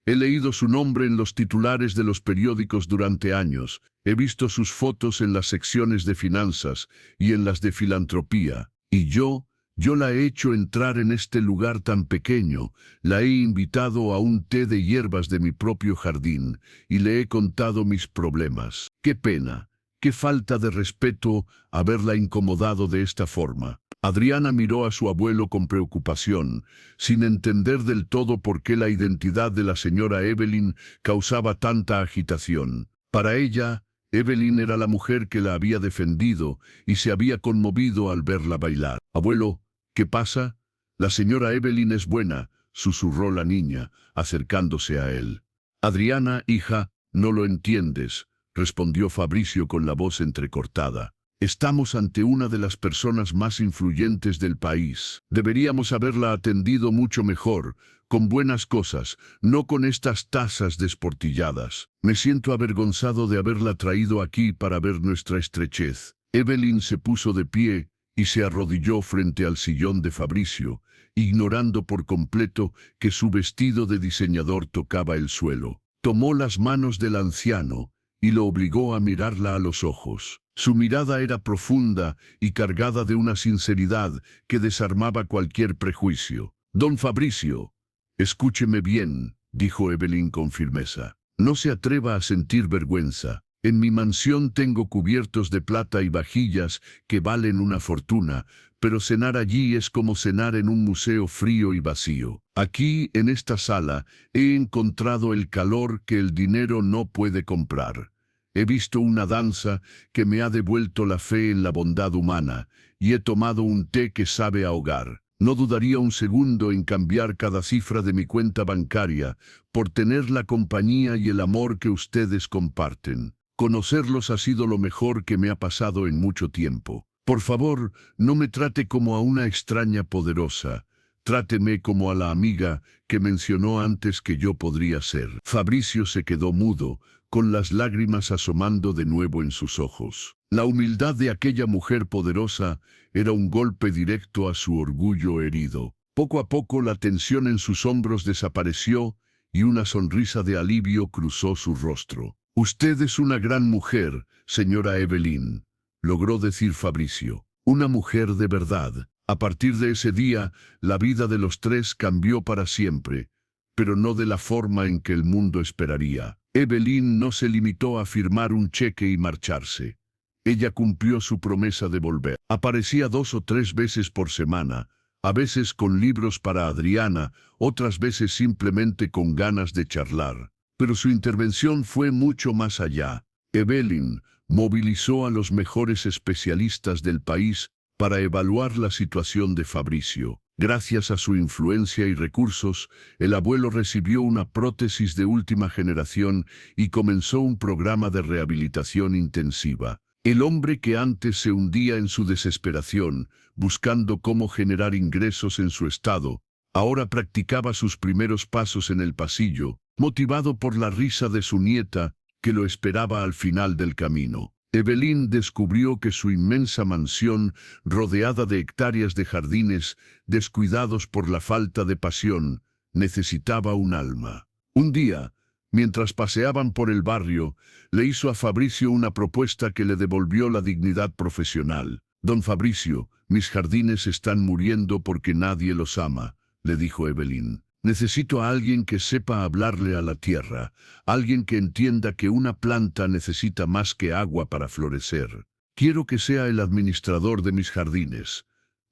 He leído su nombre en los titulares de los periódicos durante años. He visto sus fotos en las secciones de finanzas y en las de filantropía. Y yo Yo la he hecho entrar en este lugar tan pequeño, la he invitado a un té de hierbas de mi propio jardín y le he contado mis problemas. ¡Qué pena! ¡Qué falta de respeto haberla incomodado de esta forma! Adriana miró a su abuelo con preocupación, sin entender del todo por qué la identidad de la señora Evelyn causaba tanta agitación. Para ella, Evelyn era la mujer que la había defendido y se había conmovido al verla bailar. «Abuelo, ¿qué pasa? La señora Evelyn es buena», susurró la niña, acercándose a él. «Adriana, hija, no lo entiendes», respondió Fabricio con la voz entrecortada. «Estamos ante una de las personas más influyentes del país. Deberíamos haberla atendido mucho mejor, con buenas cosas, no con estas tazas desportilladas. Me siento avergonzado de haberla traído aquí para ver nuestra estrechez». Evelyn se puso de pie y se arrodilló frente al sillón de Fabricio, ignorando por completo que su vestido de diseñador tocaba el suelo. Tomó las manos del anciano y lo obligó a mirarla a los ojos. Su mirada era profunda y cargada de una sinceridad que desarmaba cualquier prejuicio. «Don Fabricio, escúcheme bien», dijo Evelyn con firmeza. «No se atreva a sentir vergüenza. En mi mansión tengo cubiertos de plata y vajillas que valen una fortuna, pero cenar allí es como cenar en un museo frío y vacío. Aquí, en esta sala, he encontrado el calor que el dinero no puede comprar. He visto una danza que me ha devuelto la fe en la bondad humana, y he tomado un té que sabe a hogar. No dudaría un segundo en cambiar cada cifra de mi cuenta bancaria por tener la compañía y el amor que ustedes comparten. Conocerlos ha sido lo mejor que me ha pasado en mucho tiempo. Por favor, no me trate como a una extraña poderosa. Tráteme como a la amiga que mencionó antes que yo podría ser». Fabricio se quedó mudo, con las lágrimas asomando de nuevo en sus ojos. La humildad de aquella mujer poderosa era un golpe directo a su orgullo herido. Poco a poco la tensión en sus hombros desapareció y una sonrisa de alivio cruzó su rostro. «Usted es una gran mujer, señora Evelyn», logró decir Fabricio. «Una mujer de verdad». A partir de ese día, la vida de los tres cambió para siempre, pero no de la forma en que el mundo esperaría. Evelyn no se limitó a firmar un cheque y marcharse. Ella cumplió su promesa de volver. Aparecía 2 o 3 veces por semana, a veces con libros para Adriana, otras veces simplemente con ganas de charlar. Pero su intervención fue mucho más allá. Evelyn movilizó a los mejores especialistas del país para evaluar la situación de Fabricio. Gracias a su influencia y recursos, el abuelo recibió una prótesis de última generación y comenzó un programa de rehabilitación intensiva. El hombre que antes se hundía en su desesperación, buscando cómo generar ingresos en su estado, ahora practicaba sus primeros pasos en el pasillo, motivado por la risa de su nieta, que lo esperaba al final del camino. Evelyn descubrió que su inmensa mansión, rodeada de hectáreas de jardines, descuidados por la falta de pasión, necesitaba un alma. Un día, mientras paseaban por el barrio, le hizo a Fabricio una propuesta que le devolvió la dignidad profesional. «Don Fabricio, mis jardines están muriendo porque nadie los ama», le dijo Evelyn. «Necesito a alguien que sepa hablarle a la tierra, alguien que entienda que una planta necesita más que agua para florecer. Quiero que sea el administrador de mis jardines.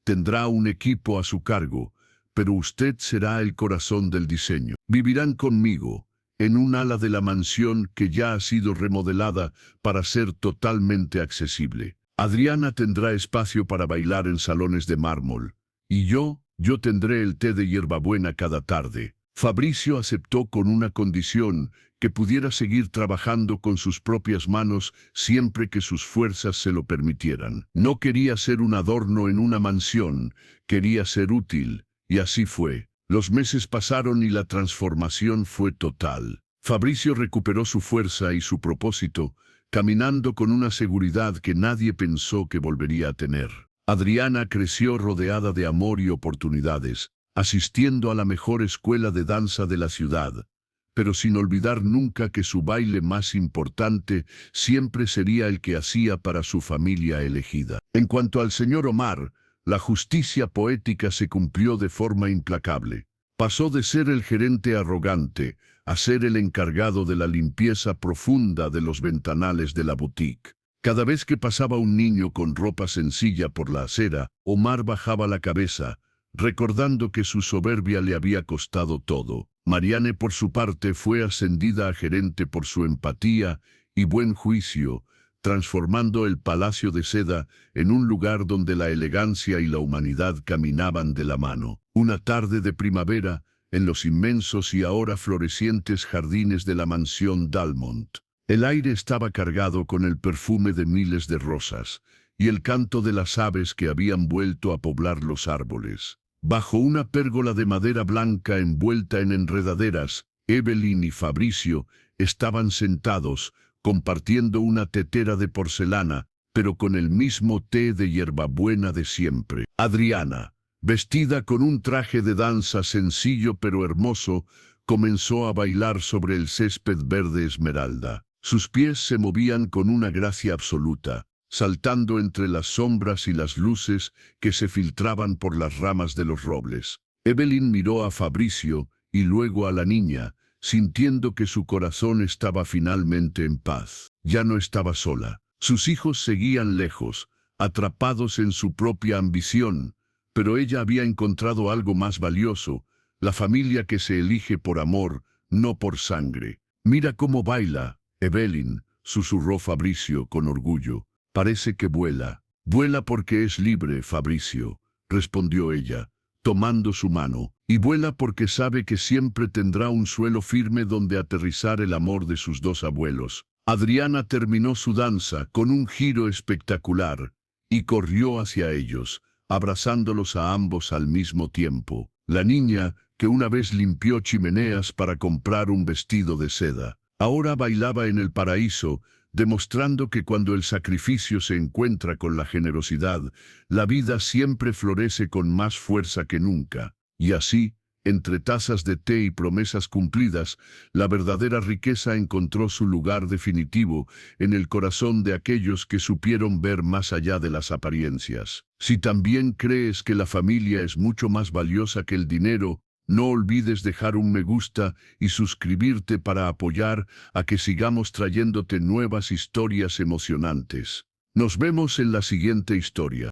Tendrá un equipo a su cargo, pero usted será el corazón del diseño. Vivirán conmigo, en un ala de la mansión que ya ha sido remodelada para ser totalmente accesible. Adriana tendrá espacio para bailar en salones de mármol, y yo tendré el té de hierbabuena cada tarde». Fabricio aceptó con una condición: que pudiera seguir trabajando con sus propias manos siempre que sus fuerzas se lo permitieran. No quería ser un adorno en una mansión, quería ser útil, y así fue. Los meses pasaron y la transformación fue total. Fabricio recuperó su fuerza y su propósito, caminando con una seguridad que nadie pensó que volvería a tener. Adriana creció rodeada de amor y oportunidades, asistiendo a la mejor escuela de danza de la ciudad, pero sin olvidar nunca que su baile más importante siempre sería el que hacía para su familia elegida. En cuanto al señor Omar, La justicia poética se cumplió de forma implacable. Pasó de ser el gerente arrogante a ser el encargado de la limpieza profunda de los ventanales de la boutique. Cada vez que pasaba un niño con ropa sencilla por la acera, Omar bajaba la cabeza, recordando que su soberbia le había costado todo. Marianne, por su parte, fue ascendida a gerente por su empatía y buen juicio, transformando el Palacio de Seda en un lugar donde la elegancia y la humanidad caminaban de la mano. Una tarde de primavera, en los inmensos y ahora florecientes jardines de la mansión Dalmont, el aire estaba cargado con el perfume de miles de rosas y el canto de las aves que habían vuelto a poblar los árboles. Bajo una pérgola de madera blanca envuelta en enredaderas, Evelyn y Fabricio estaban sentados, compartiendo una tetera de porcelana, pero con el mismo té de hierbabuena de siempre. Adriana, vestida con un traje de danza sencillo pero hermoso, comenzó a bailar sobre el césped verde esmeralda. Sus pies se movían con una gracia absoluta, saltando entre las sombras y las luces que se filtraban por las ramas de los robles. Evelyn miró a Fabricio y luego a la niña, sintiendo que su corazón estaba finalmente en paz. Ya no estaba sola. Sus hijos seguían lejos, atrapados en su propia ambición, pero ella había encontrado algo más valioso, la familia que se elige por amor, no por sangre. «Mira cómo baila, Evelyn», susurró Fabricio con orgullo. «Parece que vuela». «Vuela porque es libre, Fabricio», respondió ella, tomando su mano, «y vuela porque sabe que siempre tendrá un suelo firme donde aterrizar el amor de sus dos abuelos». Adriana terminó su danza con un giro espectacular y corrió hacia ellos, abrazándolos a ambos al mismo tiempo. La niña, que una vez limpió chimeneas para comprar un vestido de seda, ahora bailaba en el paraíso, demostrando que cuando el sacrificio se encuentra con la generosidad, la vida siempre florece con más fuerza que nunca. Y así, entre tazas de té y promesas cumplidas, la verdadera riqueza encontró su lugar definitivo en el corazón de aquellos que supieron ver más allá de las apariencias. Si también crees que la familia es mucho más valiosa que el dinero, no olvides dejar un me gusta y suscribirte para apoyar a que sigamos trayéndote nuevas historias emocionantes. Nos vemos en la siguiente historia.